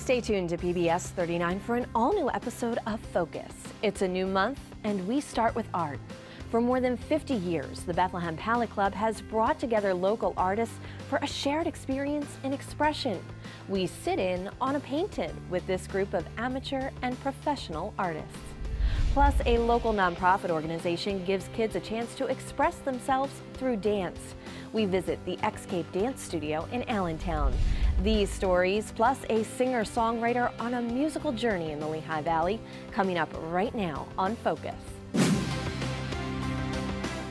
Stay tuned to PBS 39 for an all-new episode of Focus. It's a new month, and we start with art. For more than 50 years, the Bethlehem Palette Club has brought together local artists for a shared experience in expression. We sit in on a Painted with this group of amateur and professional artists. Plus, a local nonprofit organization gives kids a chance to express themselves through dance. We visit the Xscape Dance Studio in Allentown. These stories, plus a singer-songwriter on a musical journey in the Lehigh Valley, coming up right now on Focus.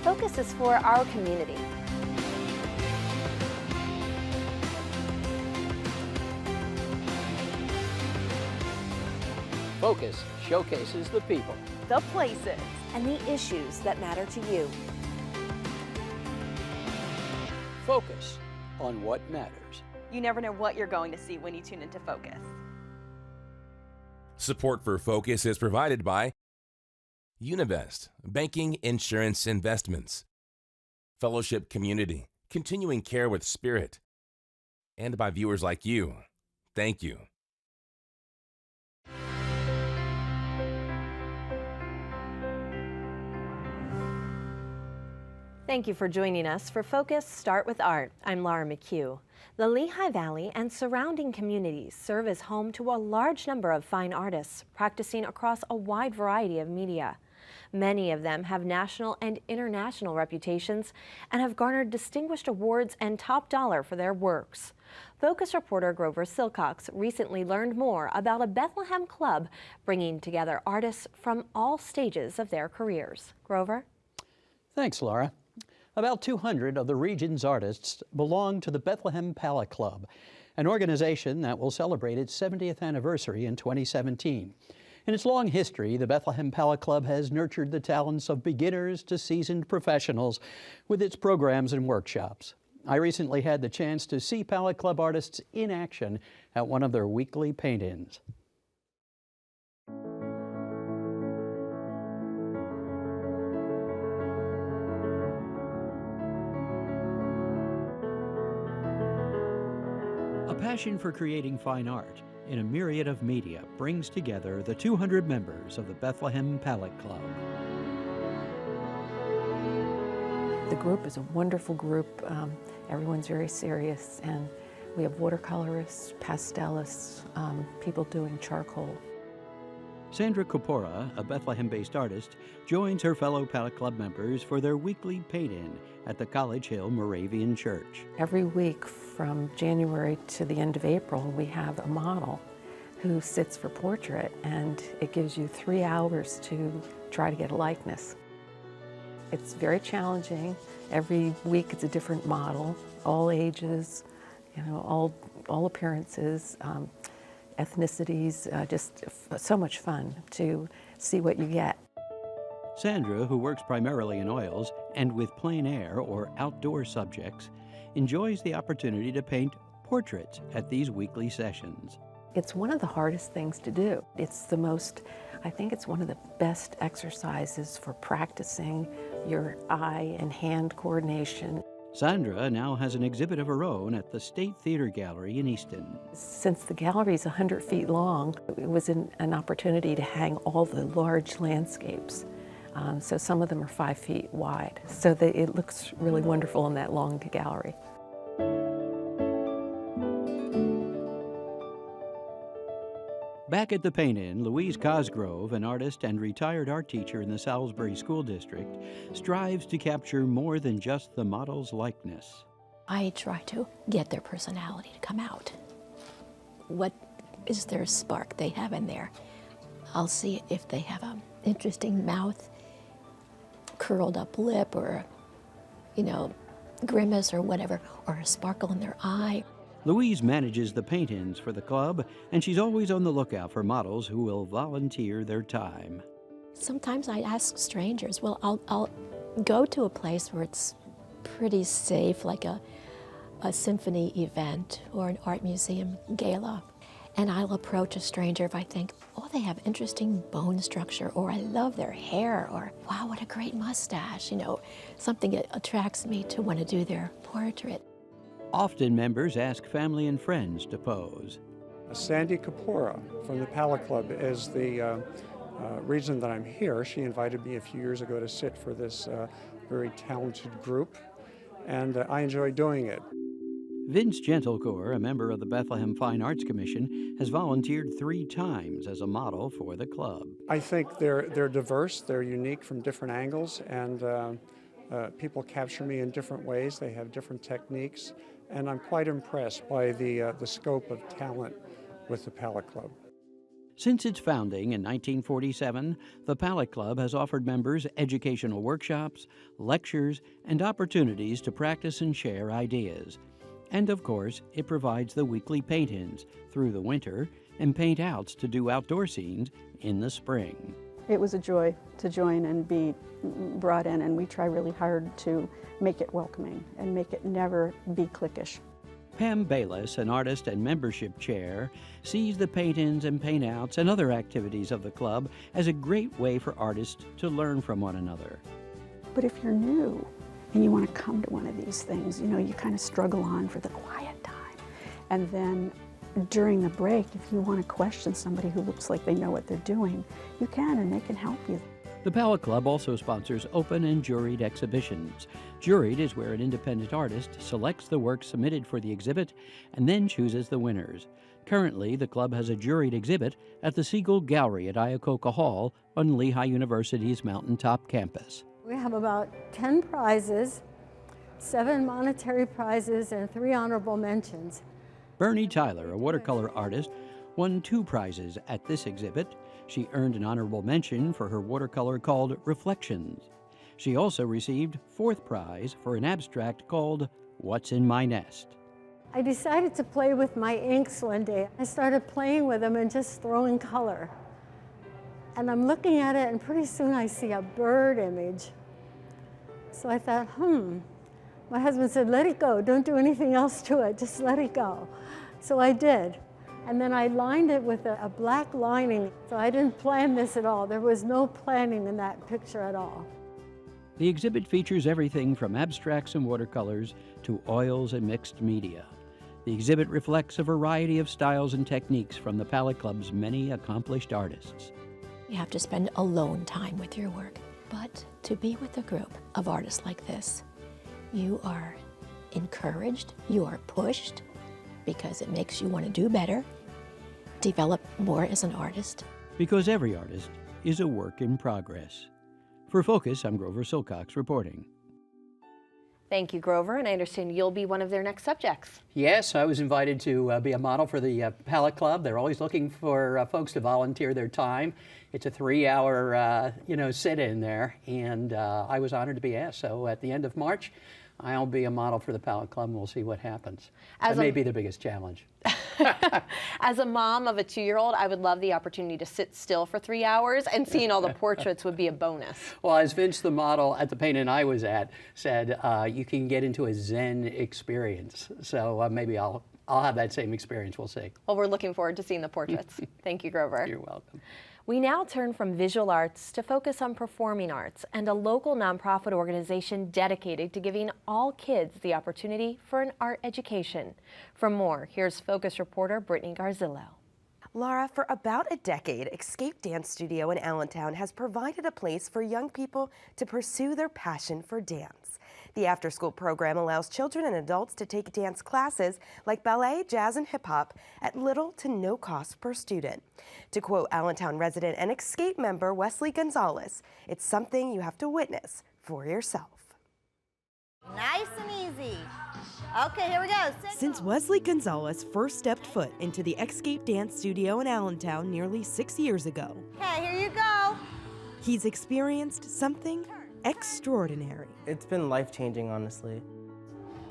Focus is for our community. Focus showcases the people, the places, and the issues that matter to you. Focus on what matters. You never know what you're going to see when you tune into Focus. Support for Focus is provided by Univest, Banking, Insurance, Investments, Fellowship Community, Continuing Care with Spirit, and by viewers like you. Thank you. Thank you for joining us for Focus Start with Art. I'm Laura McHugh. The Lehigh Valley and surrounding communities serve as home to a large number of fine artists practicing across a wide variety of media. Many of them have national and international reputations and have garnered distinguished awards and top dollar for their works. Focus reporter Grover Silcox recently learned more about a Bethlehem club bringing together artists from all stages of their careers. Grover? Thanks, Laura. About 200 of the region's artists belong to the Bethlehem Palette Club, an organization that will celebrate its 70th anniversary in 2017. In its long history, the Bethlehem Palette Club has nurtured the talents of beginners to seasoned professionals with its programs and workshops. I recently had the chance to see Palette Club artists in action at one of their weekly paint-ins. A passion for creating fine art in a myriad of media brings together the 200 members of the Bethlehem Palette Club. The group is a wonderful group. Everyone's very serious, and we have watercolorists, pastelists, people doing charcoal. Sandra Kupora, a Bethlehem-based artist, joins her fellow Palette Club members for their weekly paint-in at the College Hill Moravian Church. Every week from January to the end of April, we have a model who sits for portrait, and it gives you 3 hours to try to get a likeness. It's very challenging. Every week it's a different model, all ages, all appearances, ethnicities, just so much fun to see what you get. Sandra, who works primarily in oils and with plein air or outdoor subjects, enjoys the opportunity to paint portraits at these weekly sessions. It's one of the hardest things to do. I think it's one of the best exercises for practicing your eye and hand coordination. Sandra now has an exhibit of her own at the State Theater Gallery in Easton. Since the gallery is 100 feet long, it was an opportunity to hang all the large landscapes. So some of them are 5 feet wide, so that it looks really wonderful in that long gallery. Back at the paint-in, Louise Cosgrove, an artist and retired art teacher in the Salisbury School District, strives to capture more than just the model's likeness. I try to get their personality to come out. What is their spark they have in there? I'll see if they have an interesting mouth, curled up lip, or, grimace or whatever, or a sparkle in their eye. Louise manages the paint-ins for the club, and she's always on the lookout for models who will volunteer their time. Sometimes I ask strangers, well, I'll go to a place where it's pretty safe, like a symphony event or an art museum gala, and I'll approach a stranger if I think, oh, they have interesting bone structure, or I love their hair, or wow, what a great mustache, something that attracts me to want to do their portrait. Often members ask family and friends to pose. Sandy Kapora from the Pala Club is the reason that I'm here. She invited me a few years ago to sit for this very talented group, and I enjoy doing it. Vince Gentlecore, a member of the Bethlehem Fine Arts Commission, has volunteered 3 times as a model for the club. I think they're diverse, they're unique from different angles, and people capture me in different ways. They have different techniques, and I'm quite impressed by the scope of talent with the Pala Club. Since its founding in 1947, the Pala Club has offered members educational workshops, lectures, and opportunities to practice and share ideas. And of course, it provides the weekly paint-ins through the winter and paint-outs to do outdoor scenes in the spring. It was a joy to join and be brought in, and we try really hard to make it welcoming and make it never be cliquish. Pam Bayless, an artist and membership chair, sees the paint-ins and paint-outs and other activities of the club as a great way for artists to learn from one another. But if you're new and you want to come to one of these things, you know, you kind of struggle on for the quiet time. And then during the break, if you want to question somebody who looks like they know what they're doing, you can, and they can help you. The Pala Club also sponsors open and juried exhibitions. Juried is where an independent artist selects the work submitted for the exhibit and then chooses the winners. Currently, the club has a juried exhibit at the Siegel Gallery at Iacocca Hall on Lehigh University's Mountaintop campus. We have about 10 prizes, 7 monetary prizes, and 3 honorable mentions. Bernie Tyler, a watercolor artist, won 2 prizes at this exhibit. She earned an honorable mention for her watercolor called Reflections. She also received 4th prize for an abstract called What's in My Nest. I decided to play with my inks one day. I started playing with them and just throwing color. And I'm looking at it, and pretty soon I see a bird image. So I thought, My husband said, let it go. Don't do anything else to it. Just let it go. So I did. And then I lined it with a black lining. So I didn't plan this at all. There was no planning in that picture at all. The exhibit features everything from abstracts and watercolors to oils and mixed media. The exhibit reflects a variety of styles and techniques from the Pala Club's many accomplished artists. You have to spend alone time with your work. But to be with a group of artists like this, you are encouraged, you are pushed, because it makes you want to do better, develop more as an artist. Because every artist is a work in progress. For Focus, I'm Grover Silcox reporting. Thank you, Grover, and I understand you'll be one of their next subjects. Yes, I was invited to be a model for the Pala Club. They're always looking for folks to volunteer their time. It's a 3-hour, sit-in there, and I was honored to be asked. So at the end of March, I'll be a model for the Pala Club, and we'll see what happens. That may be the biggest challenge. As a mom of a 2-year-old, I would love the opportunity to sit still for 3 hours, and seeing all the portraits would be a bonus. Well, as Vince, the model at the paint-in I was at, said, you can get into a Zen experience. So maybe I'll have that same experience. We'll see. Well, we're looking forward to seeing the portraits. Thank you, Grover. You're welcome. We now turn from visual arts to focus on performing arts and a local nonprofit organization dedicated to giving all kids the opportunity for an art education. For more, here's Focus reporter Brittany Garzillo. Laura, for about a decade, Escape Dance Studio in Allentown has provided a place for young people to pursue their passion for dance. The after-school program allows children and adults to take dance classes like ballet, jazz, and hip-hop at little to no cost per student. To quote Allentown resident and Escape member Wesley Gonzalez, it's something you have to witness for yourself. Nice and easy. Okay, here we go. Since Wesley Gonzalez first stepped foot into the Escape Dance Studio in Allentown nearly 6 years ago, okay, here you go. He's experienced something extraordinary. It's been life-changing, honestly.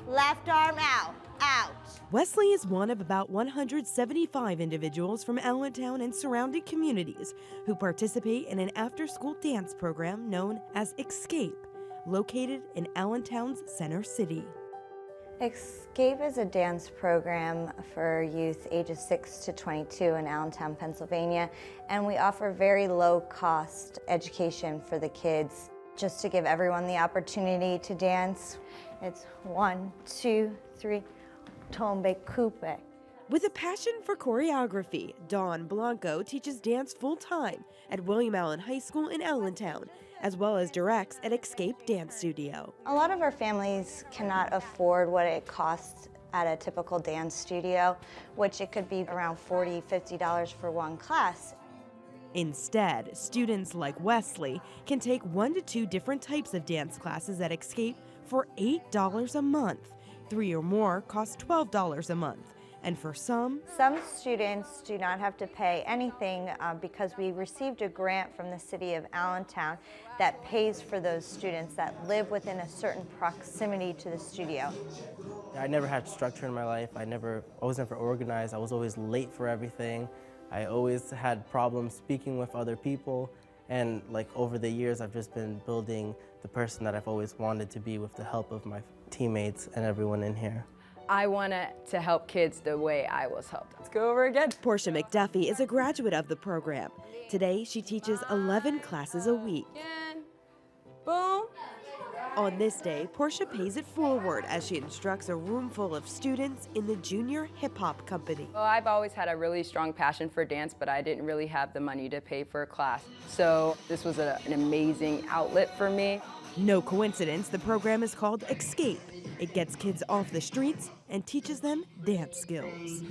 Left arm out, out. Wesley is one of about 175 individuals from Allentown and surrounding communities who participate in an after-school dance program known as Escape, located in Allentown's Center City. Escape is a dance program for youth ages 6 to 22 in Allentown, Pennsylvania, and we offer very low-cost education for the kids just to give everyone the opportunity to dance. It's 1, 2, 3, tombe coupe. With a passion for choreography, Dawn Blanco teaches dance full-time at William Allen High School in Allentown, as well as directs at Escape Dance Studio. A lot of our families cannot afford what it costs at a typical dance studio, which it could be around $40, $50 for one class. Instead, students like Wesley can take 1 to 2 different types of dance classes at Escape for $8 a month. 3 or more cost $12 a month. And for some students do not have to pay anything because we received a grant from the city of Allentown that pays for those students that live within a certain proximity to the studio. I never had structure in my life. I was never organized. I was always late for everything. I always had problems speaking with other people. And like over the years, I've just been building the person that I've always wanted to be with the help of my teammates and everyone in here. I wanted to help kids the way I was helped. Let's go over again. Portia McDuffie is a graduate of the program. Today, she teaches 11 classes a week. Boom. On this day, Portia pays it forward as she instructs a room full of students in the Junior Hip Hop Company. Well, I've always had a really strong passion for dance, but I didn't really have the money to pay for a class. So this was an amazing outlet for me. No coincidence, the program is called Escape. It gets kids off the streets and teaches them dance skills.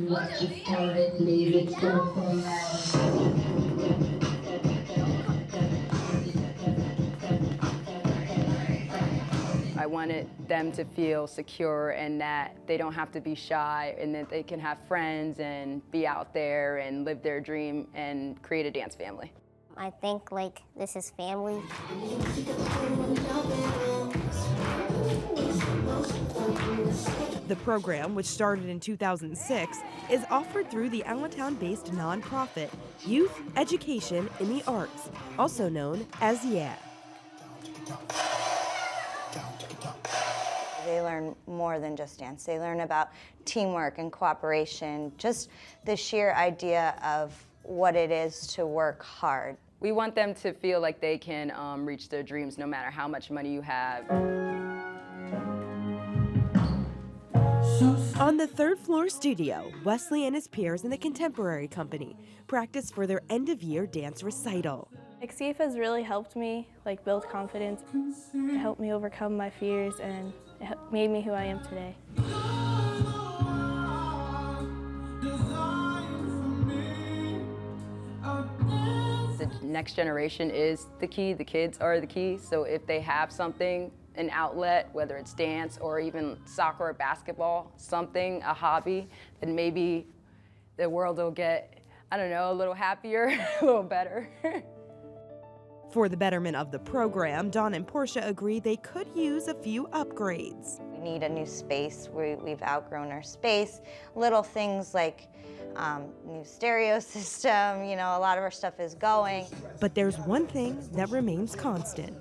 I wanted them to feel secure and that they don't have to be shy and that they can have friends and be out there and live their dream and create a dance family. I think like this is family. The program, which started in 2006, is offered through the Allentown-based nonprofit Youth Education in the Arts, also known as YEA. They learn more than just dance. They learn about teamwork and cooperation, just the sheer idea of what it is to work hard. We want them to feel like they can reach their dreams no matter how much money you have. On the third-floor studio, Wesley and his peers in the Contemporary Company practice for their end-of-year dance recital. Escape has really helped me build confidence. It helped me overcome my fears and it made me who I am today. The next generation is the key, the kids are the key, so if they have something, an outlet, whether it's dance or even soccer or basketball, something, a hobby, then maybe the world will get, I don't know, a little happier, a little better. For the betterment of the program, Dawn and Portia agree they could use a few upgrades. We need a new space. We've outgrown our space. Little things like new stereo system, a lot of our stuff is going. But there's one thing that remains constant.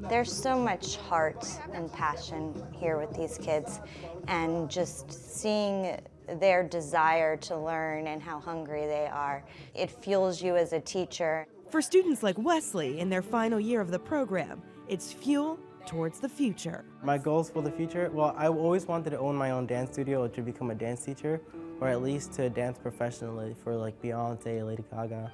There's so much heart and passion here with these kids, and just seeing their desire to learn and how hungry they are, it fuels you as a teacher. For students like Wesley in their final year of the program, it's fuel towards the future. My goals for the future, well, I always wanted to own my own dance studio or to become a dance teacher, or at least to dance professionally for like Beyonce, Lady Gaga.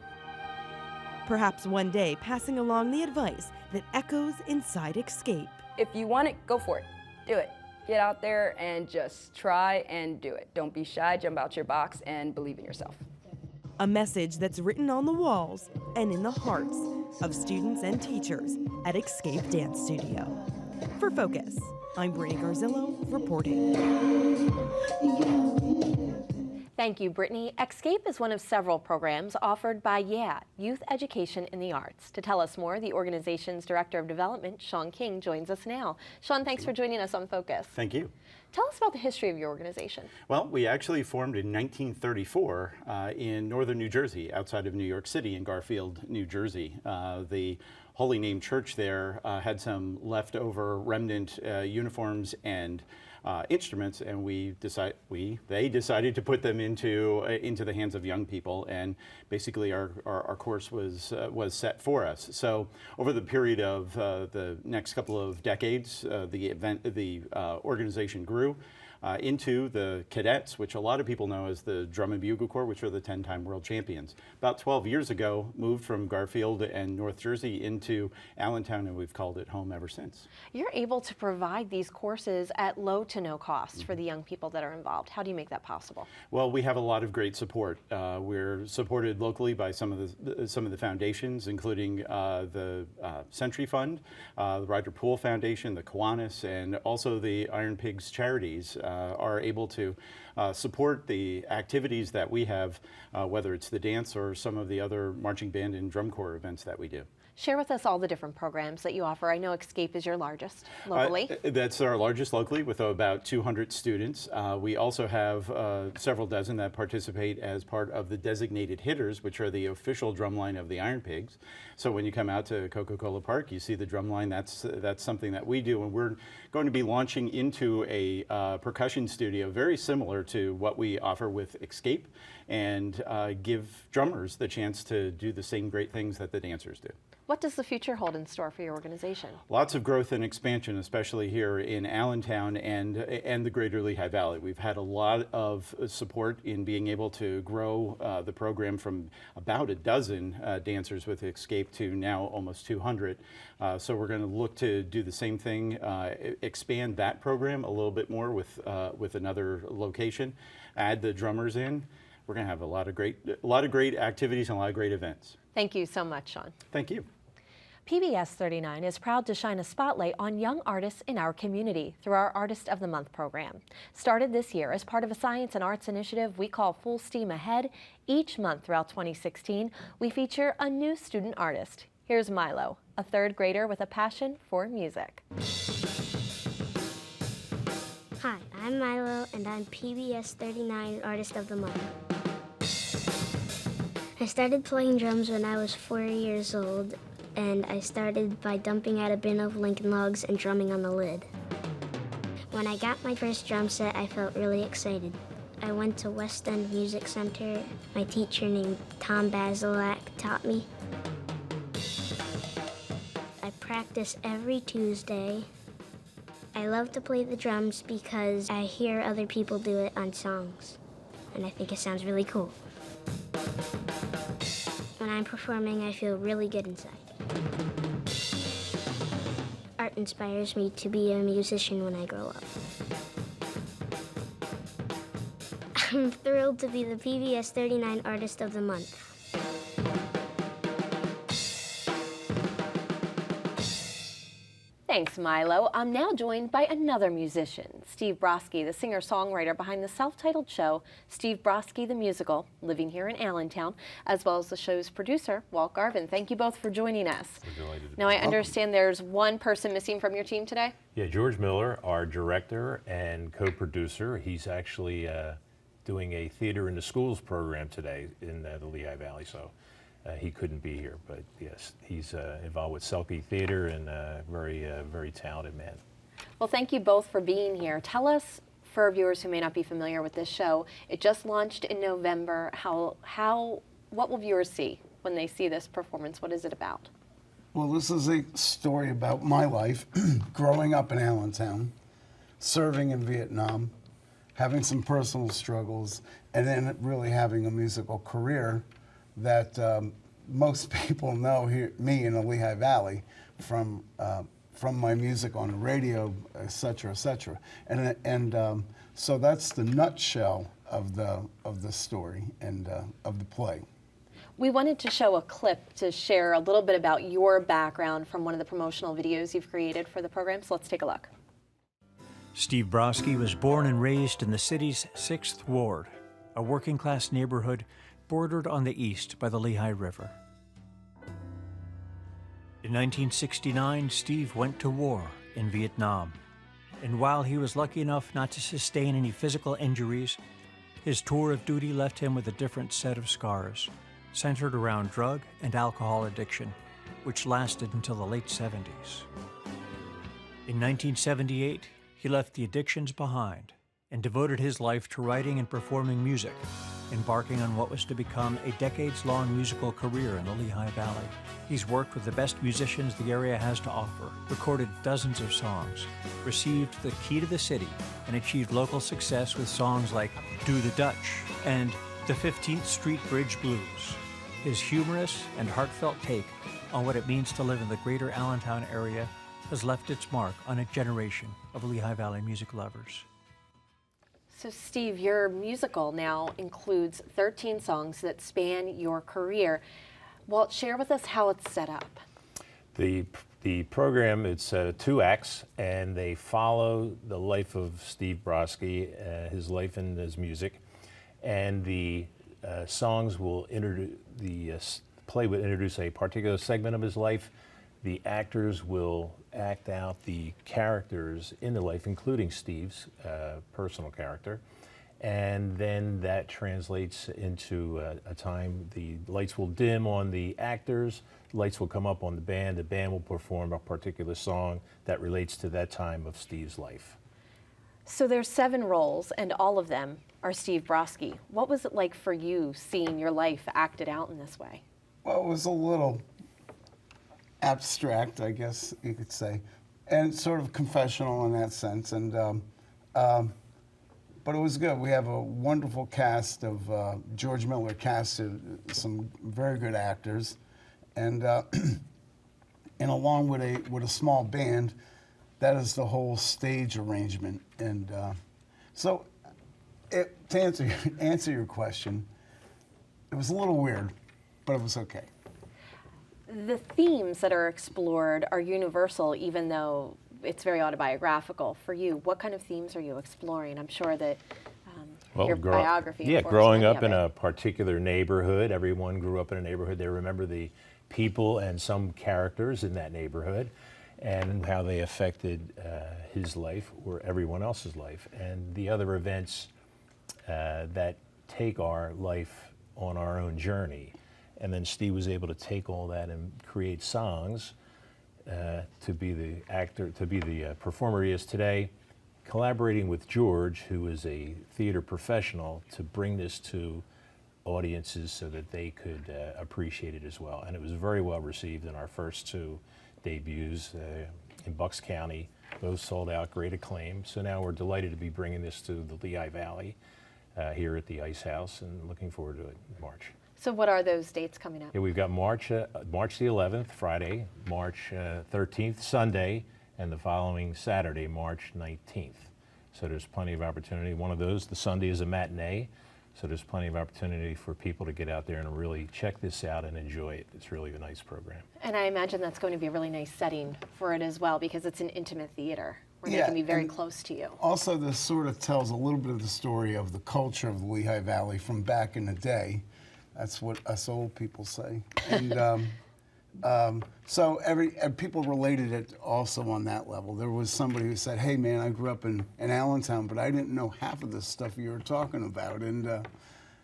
Perhaps one day passing along the advice that echoes inside Escape. If you want it, go for it. Do it. Get out there and just try and do it. Don't be shy, jump out your box, and believe in yourself. A message that's written on the walls and in the hearts of students and teachers at Escape Dance Studio. For Focus, I'm Brittany Garzillo reporting. Thank you, Brittany. Escape is one of several programs offered by YEA, Youth Education in the Arts. To tell us more, the organization's Director of Development, Sean King, joins us now. Sean, thanks for joining us on Focus. Thank you. Tell us about the history of your organization. Well, we actually formed in 1934 in northern New Jersey, outside of New York City in Garfield, New Jersey. The Holy Name Church there had some leftover remnant uniforms and instruments, and they decided to put them into the hands of young people, and basically our course was set for us. So over the period of the next couple of decades, the organization grew. into the cadets, which a lot of people know as the Drum and Bugle Corps, which are the 10-time world champions. About 12 years ago, moved from Garfield and North Jersey into Allentown, and we've called it home ever since. You're able to provide these courses at low to no cost for the young people that are involved. How do you make that possible? Well, we have a lot of great support. We're supported locally by some of the foundations, including the Century Fund, the Roger Poole Foundation, the Kiwanis, and also the Iron Pigs charities are able to support the activities that we have, whether it's the dance or some of the other marching band and drum corps events that we do. Share with us all the different programs that you offer. I know Escape is your largest locally. That's our largest locally with about 200 students. We also have several dozen that participate as part of the designated hitters, which are the official drumline of the Iron Pigs. So when you come out to Coca-Cola Park, you see the drumline. That's something that we do, and we're going to be launching into a percussion studio very similar to what we offer with Escape, and give drummers the chance to do the same great things that the dancers do. What does the future hold in store for your organization? Lots of growth and expansion, especially here in Allentown and the greater Lehigh Valley. We've had a lot of support in being able to grow the program from about a dozen dancers with Escape to now almost 200. So we're going to look to do the same thing, expand that program a little bit more with another location, add the drummers in. We're going to have a lot of great activities and a lot of great events. Thank you so much, Sean. Thank you. PBS 39 is proud to shine a spotlight on young artists in our community through our Artist of the Month program. Started this year as part of a science and arts initiative we call Full Steam Ahead, each month throughout 2016, we feature a new student artist. Here's Milo, a third grader with a passion for music. Hi, I'm Milo, and I'm PBS 39 Artist of the Month. I started playing drums when I was 4 years old, and I started by dumping out a bin of Lincoln Logs and drumming on the lid. When I got my first drum set, I felt really excited. I went to West End Music Center. My teacher named Tom Basilak taught me. I practice every Tuesday. I love to play the drums because I hear other people do it on songs, and I think it sounds really cool. When I'm performing, I feel really good inside. Art inspires me to be a musician when I grow up. I'm thrilled to be the PBS 39 Artist of the Month. Thanks, Milo. I'm now joined by another musician, Steve Broski, the singer-songwriter behind the self-titled show, Steve Broski the Musical, living here in Allentown, as well as the show's producer, Walt Garvin. Thank you both for joining us. We're delighted to Now, I understand there's one person missing from your team today? Yeah, George Miller, our director and co-producer. He's actually doing a Theater in the Schools program today in the Lehigh Valley, so he couldn't be here, but yes, he's involved with Selkie Theater and very talented man. Well, thank you both for being here. Tell us, for viewers who may not be familiar with this show, it just launched in November. What will viewers see when they see this performance? What is it about? Well, this is a story about my life, growing up in Allentown, serving in Vietnam, having some personal struggles, and then really having a musical career that most people know me in the Lehigh Valley from my music on the radio, et cetera, and so that's the nutshell of the story and of the play. We wanted to show a clip to share a little bit about your background from one of the promotional videos you've created for the program, so let's take a look. Steve Broski was born and raised in the city's 6th Ward, a working-class neighborhood bordered on the east by the Lehigh River. In 1969, Steve went to war in Vietnam, and while he was lucky enough not to sustain any physical injuries, his tour of duty left him with a different set of scars, centered around drug and alcohol addiction, which lasted until the late 70s. In 1978, he left the addictions behind and devoted his life to writing and performing music embarking on what was to become a decades-long musical career in the Lehigh Valley. He's worked with the best musicians the area has to offer, recorded dozens of songs, received the Key to the City, and achieved local success with songs like Do the Dutch and the 15th Street Bridge Blues. His humorous and heartfelt take on what it means to live in the greater Allentown area has left its mark on a generation of Lehigh Valley music lovers. So Steve, your musical now includes 13 songs that span your career. Walt, share with us how it's set up. The program, it's 2 acts, and they follow the life of Steve Brodsky, his life and his music, and the songs will play would introduce a particular segment of his life. The actors will act out the characters in the life, including Steve's personal character. And then that translates into a time the lights will dim on the actors, lights will come up on the band will perform a particular song that relates to that time of Steve's life. So there's 7 roles, and all of them are Steve Brodsky. What was it like for you seeing your life acted out in this way? Well, it was a little abstract, I guess you could say, and sort of confessional in that sense. And but it was good. We have a wonderful cast of George Miller casted some very good actors, and and along with a small band, that is the whole stage arrangement. And so, to answer your question, it was a little weird, but it was okay. The themes that are explored are universal, even though it's very autobiographical for you. What kind of themes are you exploring? I'm sure that your biography. Yeah, growing up in a particular neighborhood, everyone grew up in a neighborhood. They remember the people and some characters in that neighborhood and how they affected his life or everyone else's life. And the other events that take our life on our own journey. And then Steve was able to take all that and create songs to be the actor, to be the performer he is today, collaborating with George, who is a theater professional, to bring this to audiences so that they could appreciate it as well. And it was very well received in our first 2 debuts in Bucks County. Both sold out, great acclaim. So now we're delighted to be bringing this to the Lehigh Valley here at the Ice House, and looking forward to it in March. So what are those dates coming up? Yeah, we've got March the 11th, Friday, March 13th, Sunday, and the following Saturday, March 19th. So there's plenty of opportunity. One of those, the Sunday, is a matinee, so there's plenty of opportunity for people to get out there and really check this out and enjoy it. It's really a nice program. And I imagine that's going to be a really nice setting for it as well, because it's an intimate theater where they can be very close to you. Also, this sort of tells a little bit of the story of the culture of the Lehigh Valley from back in the day. That's what us old people say. And so people related it also on that level. There was somebody who said, hey man, I grew up in Allentown, but I didn't know half of the stuff you were talking about. And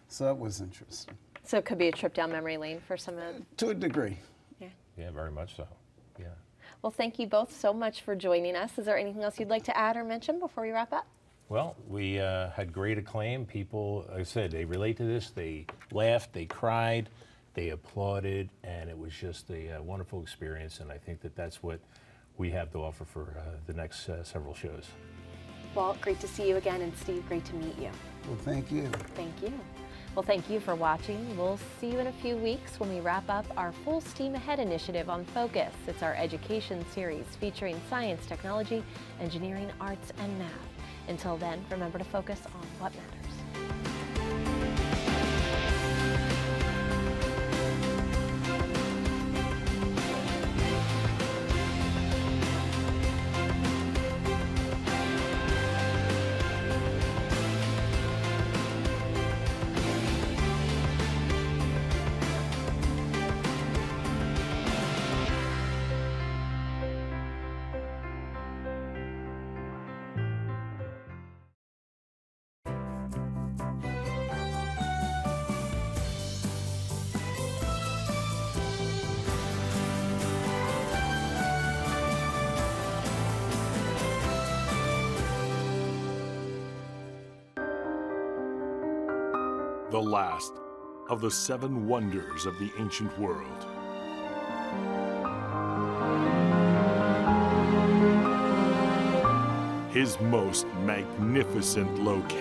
so that was interesting. So it could be a trip down memory lane for some of... To a degree. Yeah. Yeah, very much so. Yeah. Well, thank you both so much for joining us. Is there anything else you'd like to add or mention before we wrap up? Well, we had great acclaim. People, like I said, they relate to this. They laughed, they cried, they applauded, and it was just a wonderful experience. And I think that that's what we have to offer for the next several shows. Walt, great to see you again, and Steve, great to meet you. Well, thank you. Thank you. Well, thank you for watching. We'll see you in a few weeks when we wrap up our Full Steam Ahead initiative on Focus. It's our education series featuring science, technology, engineering, arts, and math. Until then, remember to focus on what matters. the last of the 7 wonders of the ancient world. His most magnificent location.